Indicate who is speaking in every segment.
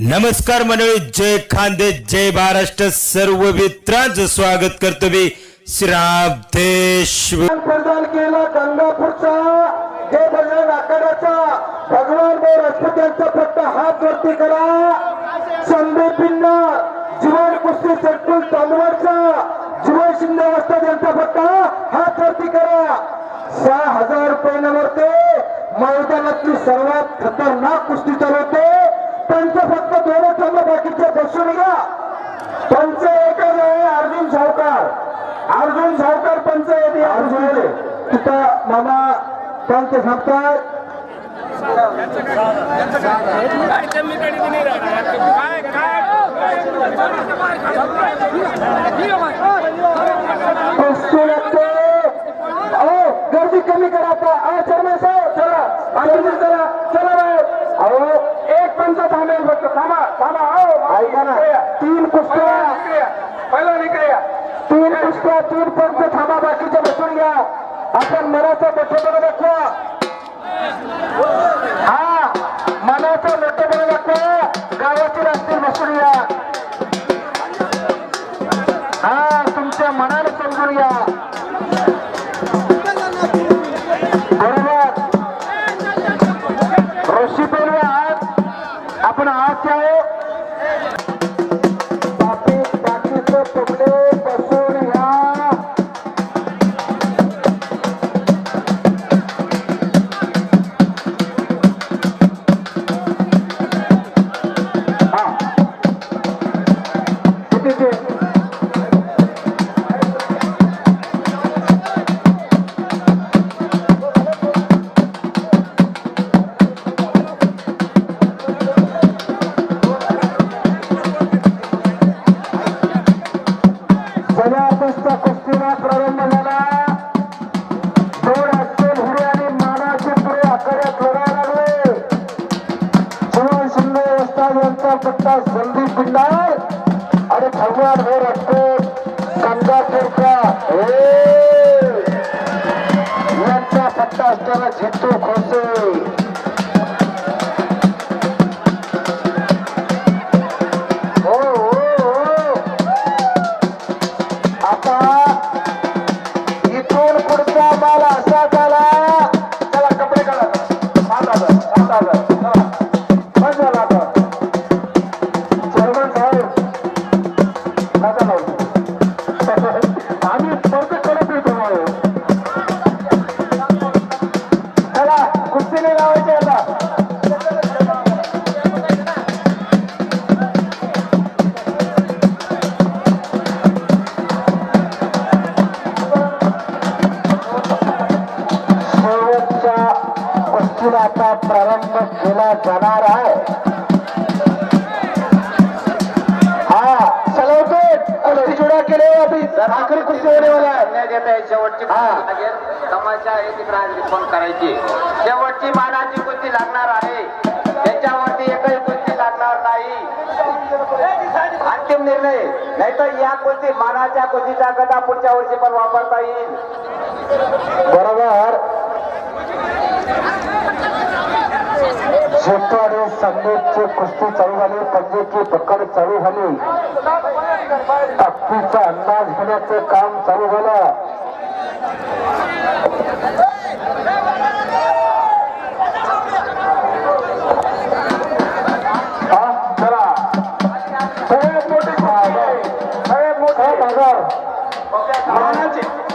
Speaker 1: नमस्कार मंडळी, जय खानदेश, जय महाराष्ट्र. सर्व मित्रांचं स्वागत करतो मी श्रावदेश.
Speaker 2: प्रदान केला गंगापूरचा जय बजरंग आखाड्याचा भगवान राजपूत यांचा फक्त हात वरती करा. संदीपिंना जीवन कुस्ती सर्कल तांदवाडचा जीवन शिंदे वस्ताद यांचा फक्त हात वरती करा. 6,000 रुपये नवरते मैदानातली सर्वात खतरनाक कुस्ती चालवते. पंच फक्त दोन थांबा, बाकीचे बसून घ्या. पंच एकच आहे, अर्जुन सावकार. अर्जुन सावकार पंच येते. अर्जुन तिथं मामा पंच सांगतात. गर्दी कमी करा आता. चर्मा साहेब चला, चला चला बाहेर. अहो एक पंच थांबेल फक्त. थांबा थांबा. ऐका ना, 3 कुस्त्या पहिला निघूया. 3 कुस्त्या 3 पंच थांबा, बाकीचे बसून घ्या. आपण मनाचं मोठेपणा दाखवा. हा, मनाचं मोठेपणा दाखवा. गावाची रास्ते बसून घ्या. हा, तुमच्या मनाला समजून घ्या. बरोबर. ऋषी बोलवे आज आपण आज आहे. बाकीचं तुमले बसून घ्या. कुस्तीला प्रारंभ झाला. 2 अक्कल हिरे आणि मानाचे पुढे आखाड्यात लढायला लागले. जीवन शिंदे वस्ताद यांचा पट्टा संदीप पिंडार आणि भगवान राजपूत गंगापूरचा यांचा पट्टा असताना झिंटू खोसे. आता प्रारंभ केला जाणार आहे. हा चलवतो कुस्ती जोड़ा केले. अभी आखरी कुस्ती होने वाला है.
Speaker 3: शेवटची तमाशा आहे तिकडे आज फोन करायची. शेवटची मानाची कुस्ती लागणार आहे. त्याच्यावरती एकही कुस्ती लागणार नाही. अंतिम निर्णय. नाही तर या कुस्ती मानाच्या कुस्तीचा गदा पुढच्या वर्षी पण वापरता येईल.
Speaker 2: बरोबर. झेंटू आणि संदीपची कुस्ती चालू झाली. पंजेची पकड चालू झाली. ताकदीचा अंदाज घेण्याचं काम चालू झालं. चला, सगळ्यात मोठे बाजार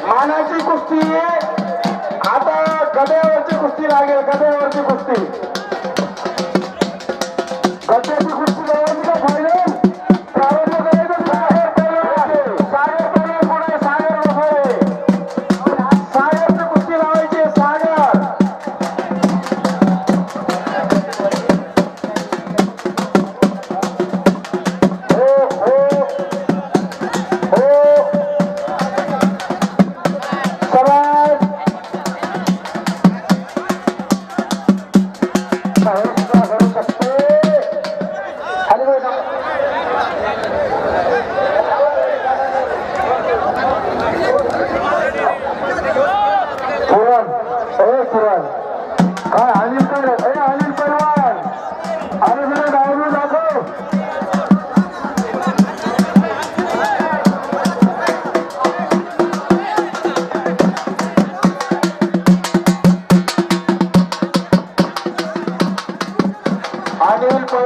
Speaker 2: मानाची कुस्ती. आता गद्यावरची कुस्ती लागेल. गद्यावरची कुस्ती. गद्याची कुस्ती लावायची का फायनल प्रारंभ करायचं. सागर पुढे सागर बसवले. सागरची कुस्ती लावायची. सागर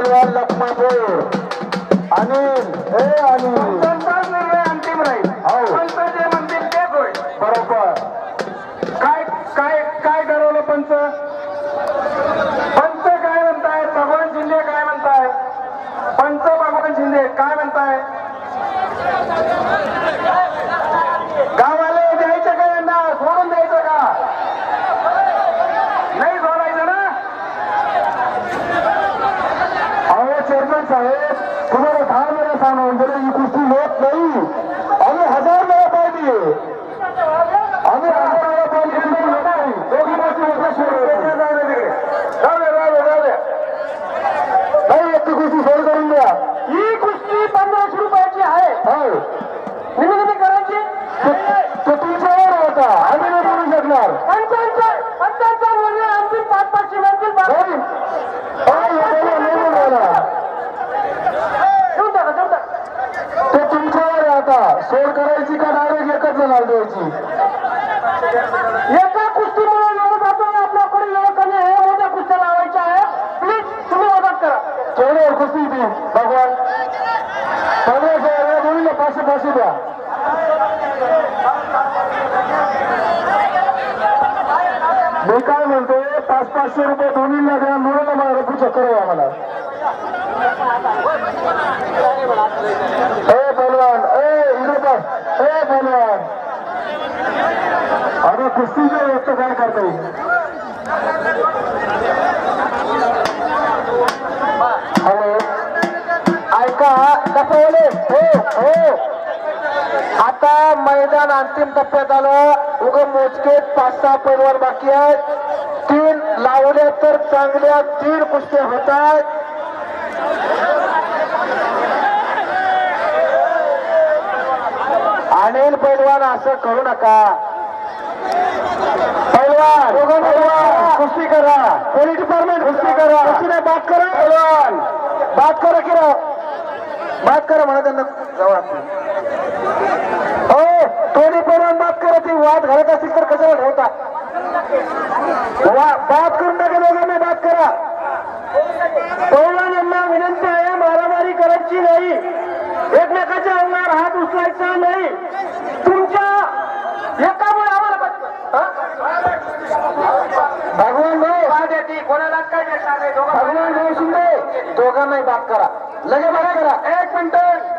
Speaker 2: पैलवान लक्ष्मा भोईर अनिल पंचांचाच निर्णय अंतिम राहील. पंच जे म्हणतील तेच होईल. बरोबर. काय काय काय ठरवलं पंच? पंच काय म्हणताय? भगवान शिंदे काय म्हणताय? पंच भगवान शिंदे काय म्हणताय? गावाले द्यायचं का यांना? सोडून द्यायचं का? नाही सोडायचं ना? अहो चेअरमॅन साहेब, तुम्हाला 10 वेळा सांगून जरी ही कुस्ती होत नाही. आम्ही 1000 वेळा पाहिजे. आम्ही 1000 वेळा पाहिजे. दोघी बाजू नाही, एक कुस्ती सोड करून द्या. ही कुस्ती 1500 रुपयाची आहे. हो, तुम्ही करायची तो तुमच्यावर होता. आम्ही नाही बोलू शकणार. पंचांचा निर्णय अंतिम 5-5 मिळतील. तो तुमच्यावर आता सोड करायची का डायरेक्ट एकच जणाला द्यायची? एका कुस्तीमुळे एवढं जातो आपल्याकडे एवढं कमी आहे. मोठ्या कुस्त्या लावायच्या आहे. प्लीज तुम्ही मदत करा. तेवढ्यावर कुस्ती ती भगवान 1500 दोन्हीला 500 द्या. मी काय म्हणतो 500 रुपये दोन्हीला द्या. मुलाला मला पूजा करू आम्हाला. पहलवान पहलवान अरे कुस्तीच्या व्यक्त काय करता येईल? हॅलो ऐका कसं बोले. हो आता मैदान अंतिम टप्प्यात आलं. उगम मोजके 5-6 पैलवान बाकी आहेत. 3 लावल्या तर चांगल्या 3 कुस्त्या होतात. अनिल पैलवान असं करू नका. पैलवान कुस्ती करा. पोलीस डिपार्टमेंट कुस्ती करा. कुस्तीने बात करा. पैलवान बात करा की राव. बात करा म्हणा त्यांना जवळ. हो दोन्ही पैलवान बात करा. ती वाद घालत असतील तर कशाला ठेवता? बात करून टाका. दोघांना बात करा. पैलवानांना विनंती आहे मारामारी करायची नाही. एकमेकाच्या अंगावर हात उचलायचा नाही. तुमच्या एकामुळे आम्हाला भगवान कोणाला काय भगवान भाऊ शिंदे दोघांनाही बात करा. लगे बात करा. 1 मिनिट.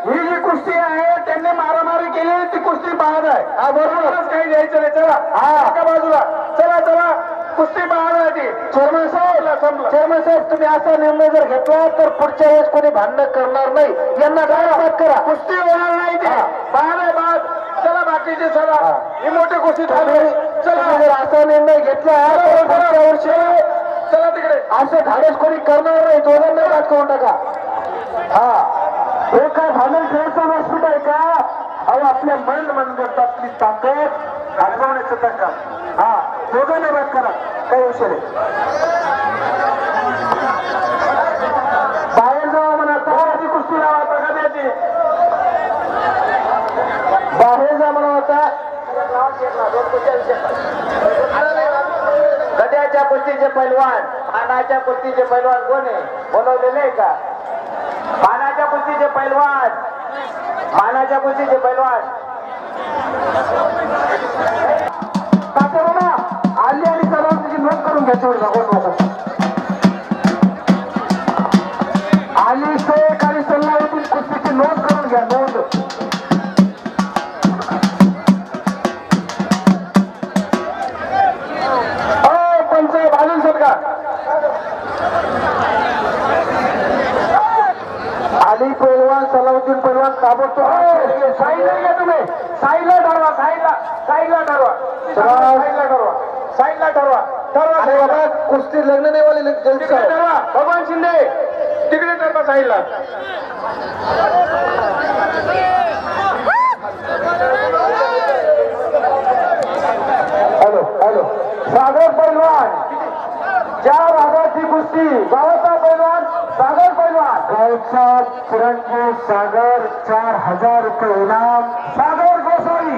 Speaker 2: ही जी कुस्ती आहे त्यांनी मारामारी केली ती कुस्ती बाद आहे. हा बरोबर. काही द्यायचं नाही. चला हा एका बाजूला चला चला कुस्ती बाद आहे ती. चेअरमॅन साहेब तुम्ही असा निर्णय जर घेतला तर पुढच्या वेळेस कोणी भांडण करणार नाही. यांना काय बात करा. कुस्ती होणार नाही. ते बाद आहे बाद. चला बाकीचे चला. ही मोठी कुस्ती झाली. चला जर असा निर्णय घेतला तर पुढच्या वर्षी चला तिकडे असं धाडस कोणी करणार नाही. दोघांना बात करून टाका. हा हे काय भांडण खेळायचा व्यासपीठ आहे का? अहो आपल्या मनगटातली ताकद घालवण्याचं ताकद. हा दोघांना बात करा. काही विषय नाही. बाहेर जावा म्हणा. आधी कुस्ती लावा. गद्याची बाहेर जा म्हणा. आता गद्याच्या कुस्तीचे पैलवान मानाच्या कुस्तीचे पैलवान कोण आहे? बोलवले नाही का? मानाच्या कुस्तीचे पैलवान मानाच्या कुस्तीचे पैलवान आली आणि सर्वांची नोंद करून घ्यायची. आली शेख आणि सल्लावरून कुस्तीची नोंद करून घ्या. नोंद पंच बाजून सरकार. आली पैलवान सलाउद्दीन पैलवान ताबडतोब साईडला घ्या. तुम्ही साईडला ठरवा. साईडला ठरवा. अरे बाबा कुस्ती लग्न नाही वाले जल्दी ठरवा. भगवान शिंदे तिकडे ठरवा साईडला. हॅलो सागर पैलवान 4 भागाची कुस्ती. गावाचा पैलवान सागर पैलवान. गावचा चिरंजीव सागर 4000 रुपये इनाम. सागर गोसावी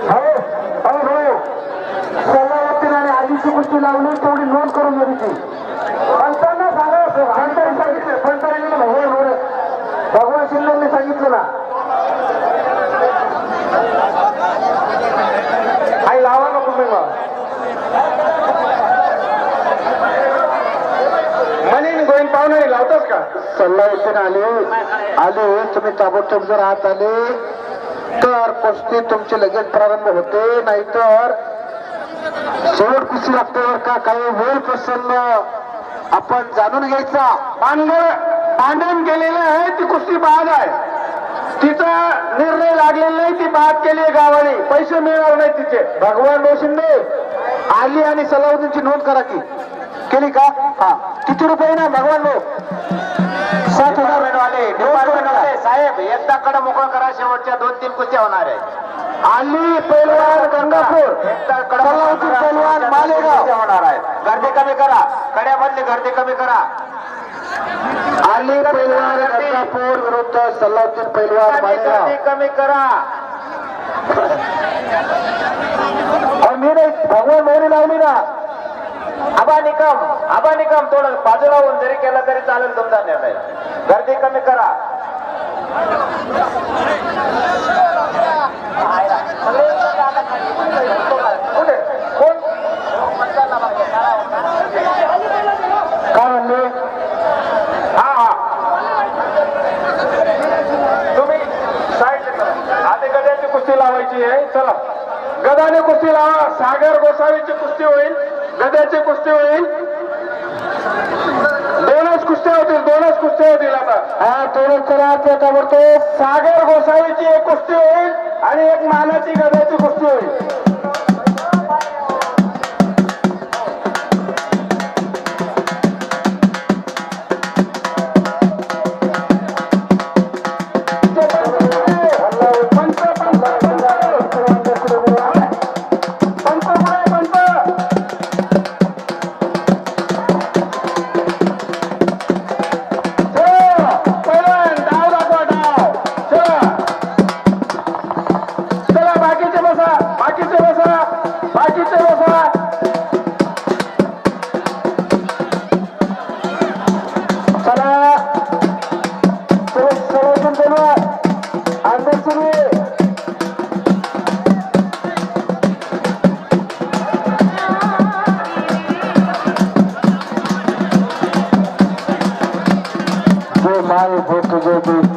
Speaker 2: हो सल्लावतीन आणि आधीची कुस्ती लावली तेवढी नोंद करून द्यायची. पंचांना सांगा फणतरी सांगितलं फणतरी भगवान शिंदेने सांगितलं ना आई लावा ना तुम्ही मनीन गोईन पाहुणे लावताच का सल्ला येते आले तुम्ही ताबडतोब जर आत आले तर कुस्ती तुमची लगेच प्रारंभ होते नाहीतर शेवट कुस्ती लागते का काही वेळ प्रसन्न आपण जाणून घ्यायचा भांडण केलेलं आहे ती कुस्ती बाद आहे तिचा निर्णय लागलेला नाही ती बाद केली आहे गावाने पैसे मिळणार नाही तिचे भगवान शिंदे आली आणि सलाउद्दीनची नोंद करा की केली का हा किती रुपये ना भगवान 7,000
Speaker 3: वाले साहेब एकदा कडे मोकळं करा शेवटच्या 2-3 कुस्त्या होणार आहेत
Speaker 2: आली पैलवान गंगापूर सलाउद्दीन पैलवान मालेगाव
Speaker 3: होणार आहे गर्दी कमी करा कड्यामधली गर्दी कमी करा
Speaker 2: आली पैलवान गंगापूर विरुद्ध सलाउद्दीन पैलवान मालेगाव
Speaker 3: गर्दी कमी करा
Speaker 2: और मी नाही भगवान मोहरी लावली ना
Speaker 3: आबा निकम थोडं बाजूला होऊन जरी केला तरी चालेल तुमचा निर्णय गर्दी कमी करा
Speaker 2: कुठे कोण काय म्हणले
Speaker 3: हा तुम्ही साईड आधी गड्याची कुस्ती लावायची आहे चला गदाने कुस्ती लावा सागर गोसावीची कुस्ती होईल गद्याची कुस्ती होईल दोनच कुस्त्या होतील आता
Speaker 2: हा थोडं चला त्याच्यावरतो
Speaker 3: सागर गोसावीची एक कुस्ती होईल आणि एक मानाची गद्याची कुस्ती होईल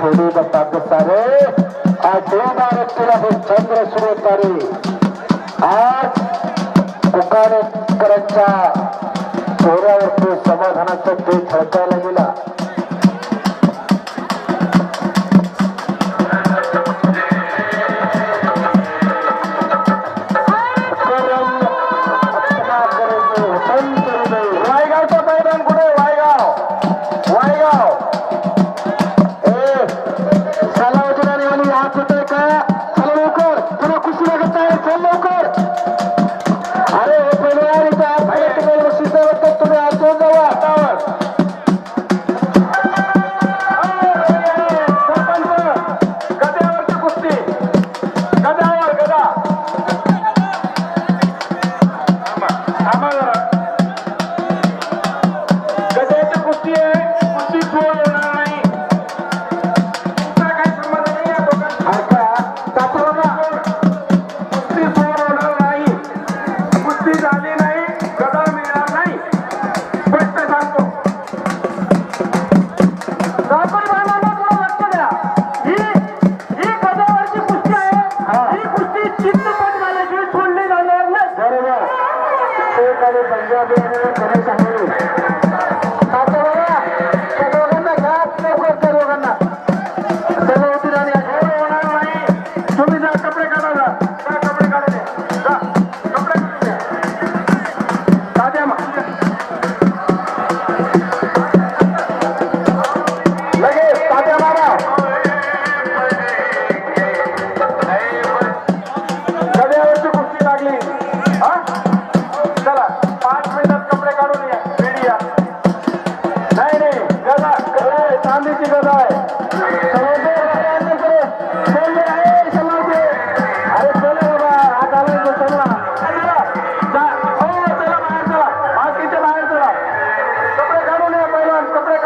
Speaker 2: थोडी बताते सारे आज 2 चंद्र सुरू तारे आज कुकारेकरांच्या चेहऱ्यावरती समाधानाचा तेज झळकायला गेला
Speaker 3: वायगावचा मैदान कुठे वायगाव
Speaker 2: हात होतोय का चला लवकर पुन्हा कुस्ती लागत आहे चल लवकर अरे हे पहिल्यावर इथं शिस्त तुम्ही आज दोन जावा हातावर
Speaker 3: गद्यावरची कुस्ती गद्यावर गदा थांबा जरा गद्याची कुस्ती आहे कुस्ती सोड होणार नाही तुमचा काही संबंध नाही या दोघांचा कुस्ती सोड होणार नाही कुस्ती झाली नाही गदा मिळणार नाही स्पष्ट सांगतो ही गदावरची कुस्ती आहे ही कुस्ती चित्तपट झाल्याशिवाय सोडली जाणार नाही
Speaker 2: बरोबर ते काही पंजाबी आणि गणेश आहे त्या दोघांना घ्या लवकर त्या दोघांना सर्व होतील आणि
Speaker 3: होणार नाही तुम्ही जा कपडे काढा जा कपडे काढून या जा कपडे काढून या तात्या लगेच तात्या मारा गद्यावरची कुस्ती लागली हा चला 5 मिनिटात कपडे काढून या रेडी या नाही गदा चांदीची गदा आहे
Speaker 2: अरे चले बाबा हात आला चला
Speaker 3: चला बाहेर चला बाकीच्या बाहेर चला कपडे काढून या पहिला कपडे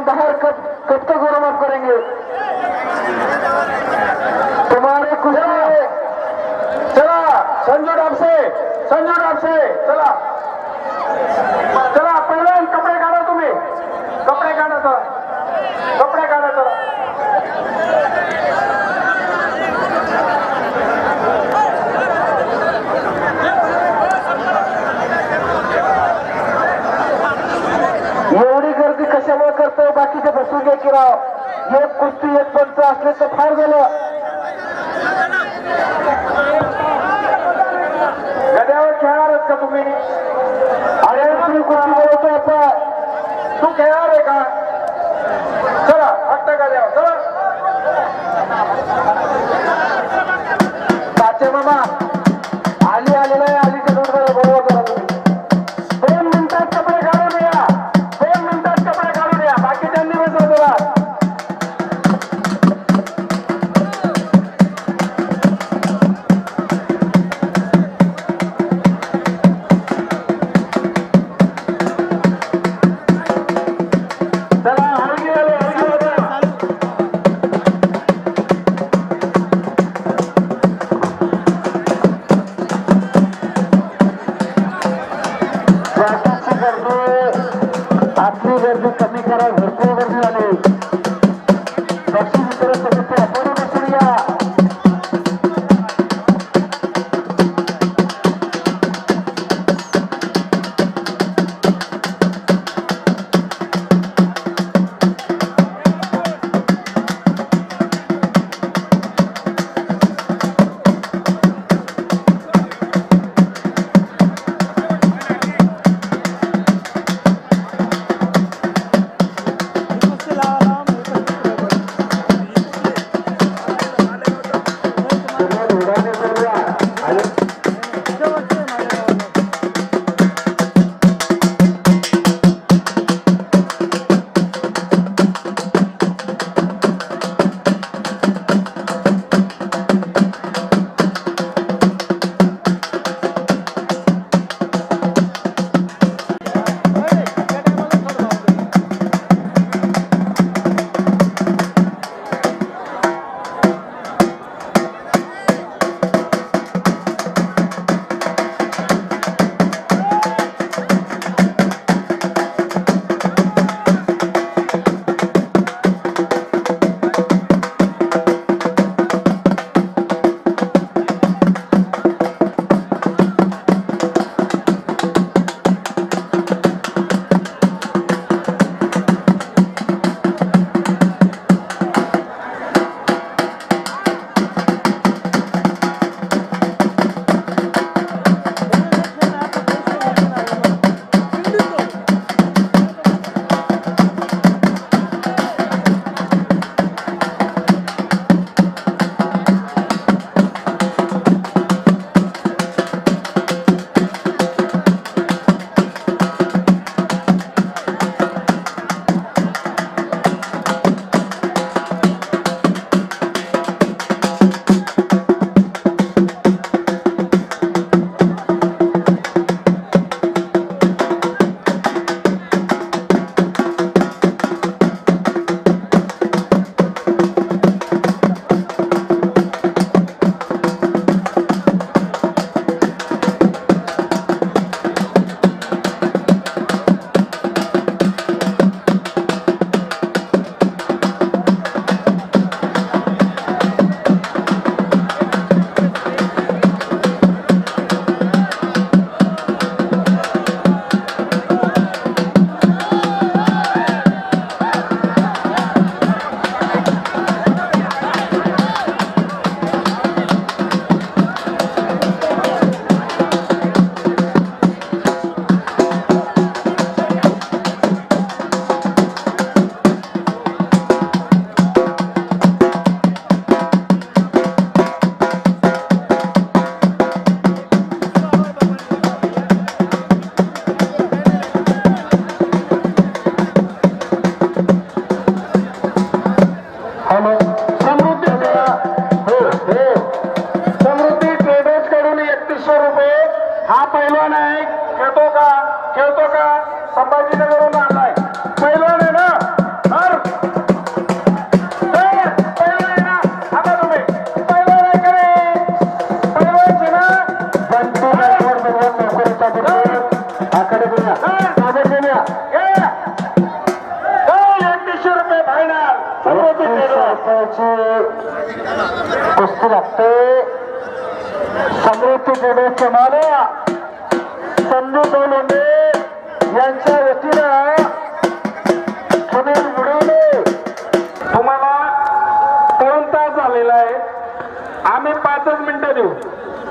Speaker 2: बाहर कब तक गौरव आप करेंगे तुम्हारे कुश्ती
Speaker 3: चला संजू डापसे चला चला पहिले कपडे काढा तुम्ही कपडे काढा चला
Speaker 2: एवढी गर्दी कशामुळे करतोय बाकीचे बसून घ्या की राव एक कुस्ती एक पंच असले तर फार झालं
Speaker 3: गद्यावर खेळणारच का तुम्ही
Speaker 2: अरे तुम्ही कुस्ती बोलवतोय आपण
Speaker 3: तू खेळणार आहे का चला हट्ट गद्यावर चला
Speaker 2: ताचे मामा आलेला आहे आलीच्या नोटला बोलवा करा तुम्ही
Speaker 3: 2 मिनिटात कपडे काढून या 2 मिनिटात कपडे काढून या बाकीच्यांनी बसा जरा चला हलगी आले
Speaker 2: बाकीची गर्दी आपली गर्दी कमी करा भरपूर गर्दी झाली बक्षीस वितरण समिती आपण बसून या
Speaker 3: कुस्ती लागते समृद्धी देण्याचे माल्या संजू लोंढे यांच्या वतीनं सुनील बुडवले. तुम्हाला 2 तास झालेला आहे. आम्ही 5च मिनिटं देऊ.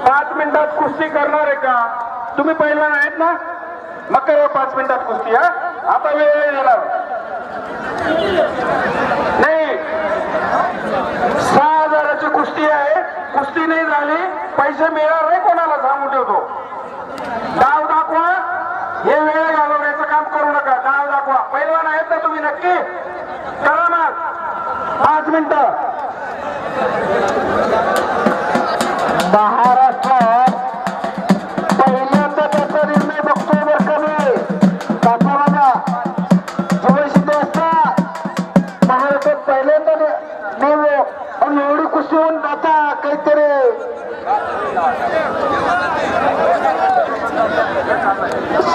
Speaker 3: 5 मिनिटात कुस्ती करणार आहे का? तुम्ही पहिलवान आहेत ना? मग करा 5 मिनिटात कुस्ती. हा आता वेळ येणार नाही. 6,000ची कुस्ती आहे. कुस्ती नाही झाली पैसे मिळणार नाही कोणाला सांगून ठेवतो. डाव दाखवा. हे वेळ घालवण्याचं काम करू नका. डाव दाखवा. पहिलवान आहेत ना तुम्ही? नक्की करा मग 5 मिनिटं. महाराष्ट्रात पहिल्यांदा त्याचा निर्णय बघतोय बरं का मी. काका बाबा जवळशिंदे असता महाराष्ट्रात पहिल्यांदा नेमो आणि एवढी कुस्ती होऊन आता काहीतरी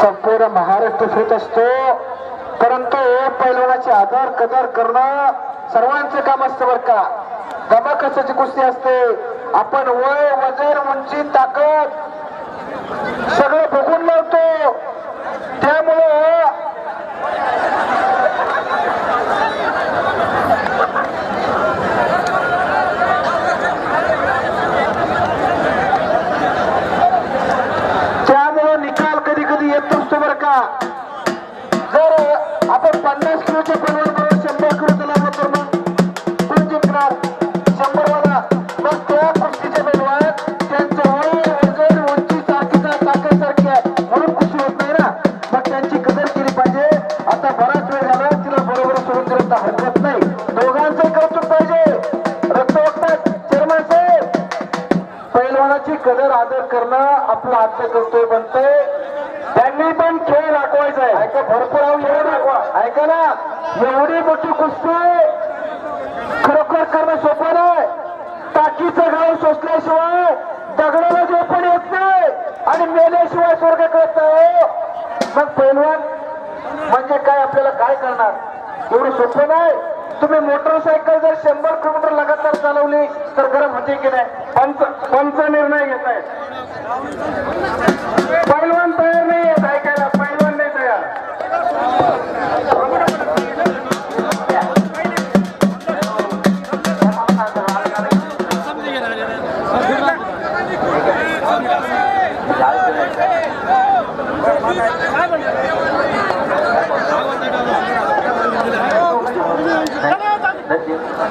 Speaker 3: संपूर्ण महाराष्ट्र फिरत असतो. परंतु पैलवानाची आदर कदर करणं सर्वांचं काम असतं बरं का. दमाकसाची कुस्ती असते. आपण वय वजन उंची ताकद सगळं बघून लावतो. त्यामुळं निकाल कधी कधी येत नसतो बरं का. जर आपण 50 किलोच्या पैलवानाबरोबर 100 किलो दिला तर मग कोण जिंकणार? 100 वाला. मग त्या कुस्तीचे पैलवान त्यांचं वय वजन उंची सारखीचा ताकद सारखी आहे म्हणून कुस्ती होत नाही ना. मग त्यांची कदर केली पाहिजे. आता बराच वेळ झाला तिला बरोबर सोडून दिलं तर हरकत नाही. दोघांचंही कौतुक पाहिजे. रक्त वागतात चेअरमॅन साहेब. पैलवानाची कदर आदर करणं आपलं आद्य कर्तव्य बनतंय. त्यांनी पण खेळ दाखवायचा आहे. ऐका भरपूर खेळ दाखवा. ऐका ना एवढी मोठी कुस्ती खरोखर करणं सोपं नाही. टाकीचं गाव सोसल्याशिवाय दगडाला जो पण येत नाही आणि मेल्याशिवाय स्वर्ग कळत नाही. मग पैलवान म्हणजे काय? आपल्याला काय करणार? एवढं सोपं नाही. तुम्ही मोटरसायकल जर 100 किलोमीटर लगातार चालवली तर गरम होते की नाही? पंच निर्णय घेत आहेत. पैलवान तयार नाही आहेत ऐकायला. पैलवान नाही तयार.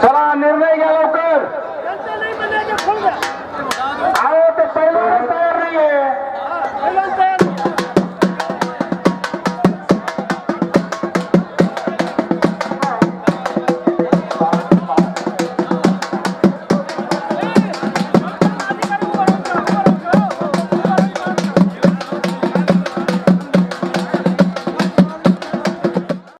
Speaker 3: चला निर्णय घ्या लवकर.